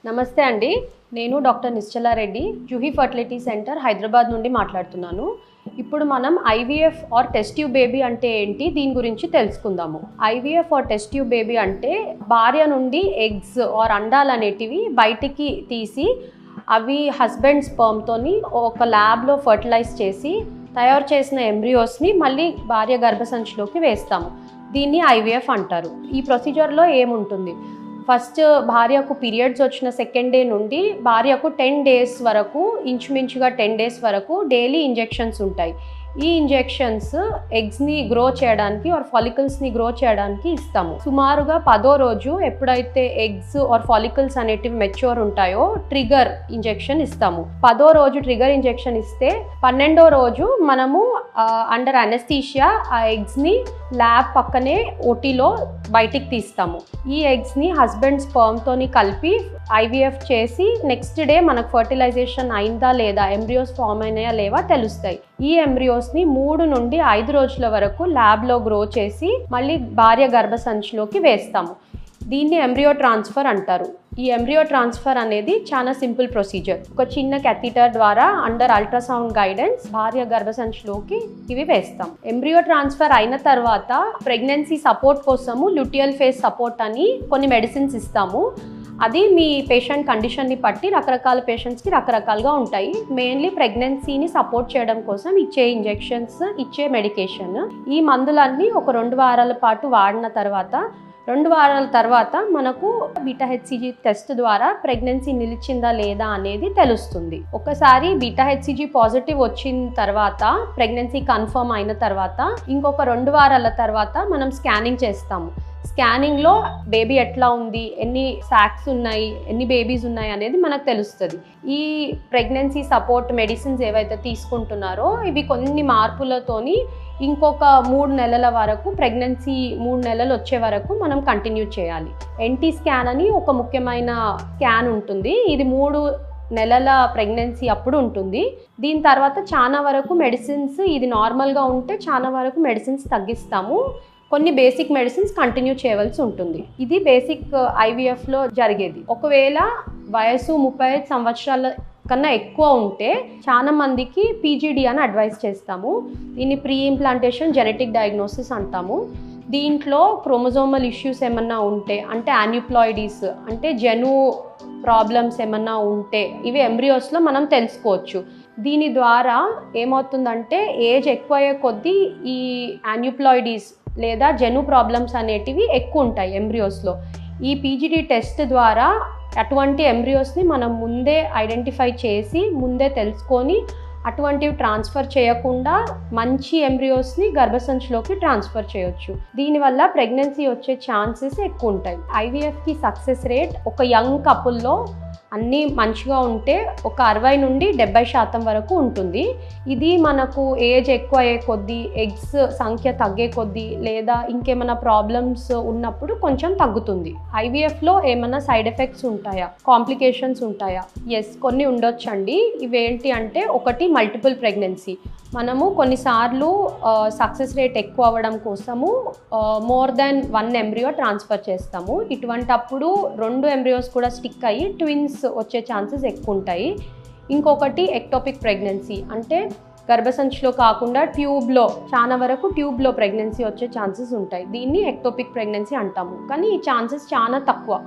నమస్తే అండి. నేను డాక్టర్ నిశ్చల రెడ్డి, జూహీ ఫర్టిలిటీ సెంటర్ హైదరాబాద్ నుండి మాట్లాడుతున్నాను. ఇప్పుడు మనం IVF are test tube baby అంటే ఏంటి, దీని గురించి తెలుసుకుందాము. IVF are test tube baby అంటే భార్య నుండి ఎగ్స్ ఆర్ అండాలు అనేటివి బయటికి తీసి అవి హస్బెండ్ స్పర్మ్తోని ఒక ల్యాబ్లో ఫర్టిలైజ్ చేసి తయారు చేసిన ఎంబ్రియోస్ని మళ్ళీ భార్య గర్భసంచిలోకి వేస్తాము. దీన్ని ఐవీఎఫ్ అంటారు. ఈ ప్రొసీజర్లో ఏముంటుంది, ఫస్ట్ భార్యకు పీరియడ్స్ వచ్చిన సెకండ్ డే నుండి భార్యకు 10 days వరకు, ఇంచుమించుగా 10 days వరకు డైలీ ఇంజెక్షన్స్ ఉంటాయి. ఈ ఇంజెక్షన్స్ ఎగ్స్ని గ్రో చేయడానికి ఆర్ ఫాలికల్స్ని గ్రో చేయడానికి ఇస్తాము. సుమారుగా 10వ రోజు ఎప్పుడైతే ఎగ్స్ ఆర్ ఫాలికల్స్ అనేటివి మెచ్యూర్ ఉంటాయో ట్రిగర్ ఇంజెక్షన్ ఇస్తాము. 10వ రోజు ట్రిగర్ ఇంజెక్షన్ ఇస్తే 12వ రోజు మనము అండర్ అనెస్థీషియా ఆ ఎగ్స్ని ల్యాబ్ పక్కనే ఓటీలో బయటికి తీస్తాము. ఈ ఎగ్స్ని హస్బెండ్ స్పర్మ్తోని కలిపి ఐవీఎఫ్ చేసి నెక్స్ట్ డే మనకు ఫర్టిలైజేషన్ అయిందా లేదా, ఎంబ్రియోస్ ఫామ్ అయినాయా లేవా తెలుస్తాయి. ఈ ఎంబ్రియోస్ని 3 నుండి 5 రోజుల వరకు ల్యాబ్లో గ్రో చేసి మళ్ళీ భార్య గర్భసంచిలోకి వేస్తాము. దీన్ని ఎంబ్రియో ట్రాన్స్ఫర్ అంటారు. ఈ ఎంబ్రియో ట్రాన్స్ఫర్ అనేది చాలా సింపుల్ ప్రొసీజర్. ఒక చిన్న క్యాథీటర్ ద్వారా అండర్ అల్ట్రాసౌండ్ గైడెన్స్ భార్య గర్భసంచిలోకి ఇవి వేస్తాం. ఎంబ్రియో ట్రాన్స్ఫర్ అయిన తర్వాత ప్రెగ్నెన్సీ సపోర్ట్ కోసము ల్యూటియల్ ఫేజ్ సపోర్ట్ అని కొన్ని మెడిసిన్స్ ఇస్తాము. అది మీ పేషెంట్ కండిషన్ని బట్టి రకరకాల పేషెంట్స్కి రకరకాలుగా ఉంటాయి. మెయిన్లీ ప్రెగ్నెన్సీని సపోర్ట్ చేయడం కోసం ఇచ్చే ఇంజెక్షన్స్, ఇచ్చే మెడికేషన్. ఈ మందులన్నీ ఒక 2 వారాల పాటు వాడిన తర్వాత 2 వారాల తర్వాత మనకు బీటా హెచ్సిజీ టెస్ట్ ద్వారా ప్రెగ్నెన్సీ నిలిచిందా లేదా అనేది తెలుస్తుంది. ఒకసారి బీటా హెచ్సిజీ పాజిటివ్ వచ్చిన తర్వాత, ప్రెగ్నెన్సీ కన్ఫర్మ్ అయిన తర్వాత ఇంకొక 2 వారాల తర్వాత మనం స్కానింగ్ చేస్తాము. స్కానింగ్లో బేబీ ఎట్లా ఉంది, ఎన్ని సాక్స్ ఉన్నాయి, ఎన్ని బేబీస్ ఉన్నాయి అనేది మనకు తెలుస్తుంది. ఈ ప్రెగ్నెన్సీ సపోర్ట్ మెడిసిన్స్ ఏవైతే తీసుకుంటున్నారో ఇవి కొన్ని మార్పులతోని ఇంకొక 3 నెలల వరకు, ప్రెగ్నెన్సీ 3 నెలలు వచ్చే వరకు మనం కంటిన్యూ చేయాలి. ఎన్టీ స్కాన్ అని ఒక ముఖ్యమైన స్కాన్ ఉంటుంది. ఇది 3 నెలల ప్రెగ్నెన్సీ అప్పుడు ఉంటుంది. దీని తర్వాత చాలా వరకు మెడిసిన్స్, ఇది నార్మల్గా ఉంటే చాలా వరకు మెడిసిన్స్ తగ్గిస్తాము. కొన్ని బేసిక్ మెడిసిన్స్ కంటిన్యూ చేయవలసి ఉంటుంది. ఇది బేసిక్ ఐవీఎఫ్లో జరిగేది. ఒకవేళ వయసు 35 సంవత్సరాల కన్నా ఎక్కువ ఉంటే చాలా మందికి పీజీడీ అని అడ్వైస్ చేస్తాము. దీన్ని ప్రీ ఇంప్లాంటేషన్ జెనెటిక్ డయాగ్నోసిస్ అంటాము. దీంట్లో క్రోమోజోమల్ ఇష్యూస్ ఏమన్నా ఉంటే, అంటే యాన్యూప్లాయిడీస్ అంటే జెను ప్రాబ్లమ్స్ ఏమన్నా ఉంటే ఇవి ఎంబ్రియోస్లో మనం తెలుసుకోవచ్చు. దీని ద్వారా ఏమవుతుందంటే ఏజ్ ఎక్కువ అయ్యే కొద్దీ ఈ యాన్యూప్లాయిడీస్ లేదా జెను ప్రాబ్లమ్స్ అనేటివి ఎక్కువ ఉంటాయి ఎంబ్రియోస్లో. ఈ పీజీడీ టెస్ట్ ద్వారా అటువంటి ఎంబ్రియోస్ని మనం ముందే ఐడెంటిఫై చేసి, ముందే తెలుసుకొని అటువంటివి ట్రాన్స్ఫర్ చేయకుండా మంచి ఎంబ్రియోస్ని గర్భసంచిలోకి ట్రాన్స్ఫర్ చేయొచ్చు. దీనివల్ల ప్రెగ్నెన్సీ వచ్చే ఛాన్సెస్ ఎక్కువ ఉంటాయి. ఐవీఎఫ్కి సక్సెస్ రేట్ ఒక యంగ్ కపుల్లో అన్నీ మంచిగా ఉంటే ఒక 60 నుండి 70% వరకు ఉంటుంది. ఇది మనకు ఏజ్ ఎక్కువ అయ్యే కొద్దీ, ఎగ్స్ సంఖ్య తగ్గే కొద్దీ లేదా ఇంకేమైనా ప్రాబ్లమ్స్ ఉన్నప్పుడు కొంచెం తగ్గుతుంది. ఐవీఎఫ్లో ఏమైనా సైడ్ ఎఫెక్ట్స్ ఉంటాయా, కాంప్లికేషన్స్ ఉంటాయా? ఎస్, కొన్ని ఉండొచ్చండి. ఇవేంటి అంటే, ఒకటి మల్టిపుల్ ప్రెగ్నెన్సీ. మనము కొన్నిసార్లు సక్సెస్ రేట్ ఎక్కువ అవ్వడం కోసము మోర్ దెన్ 1 ఎంబ్రియో ట్రాన్స్ఫర్ చేస్తాము. ఇటువంటప్పుడు 2 ఎంబ్రియోస్ కూడా స్టిక్ అయ్యి ట్విన్స్ వచ్చే ఛాన్సెస్ ఎక్కువ ఉంటాయి. ఇంకొకటి ఎక్టోపిక్ ప్రెగ్నెన్సీ, అంటే గర్భసంచిలో కాకుండా ట్యూబ్లో, చాలా వరకు ట్యూబ్లో ప్రెగ్నెన్సీ వచ్చే ఛాన్సెస్ ఉంటాయి. దీన్ని ఎక్టోపిక్ ప్రెగ్నెన్సీ అంటాము. కానీ ఈ ఛాన్సెస్ చాలా తక్కువ.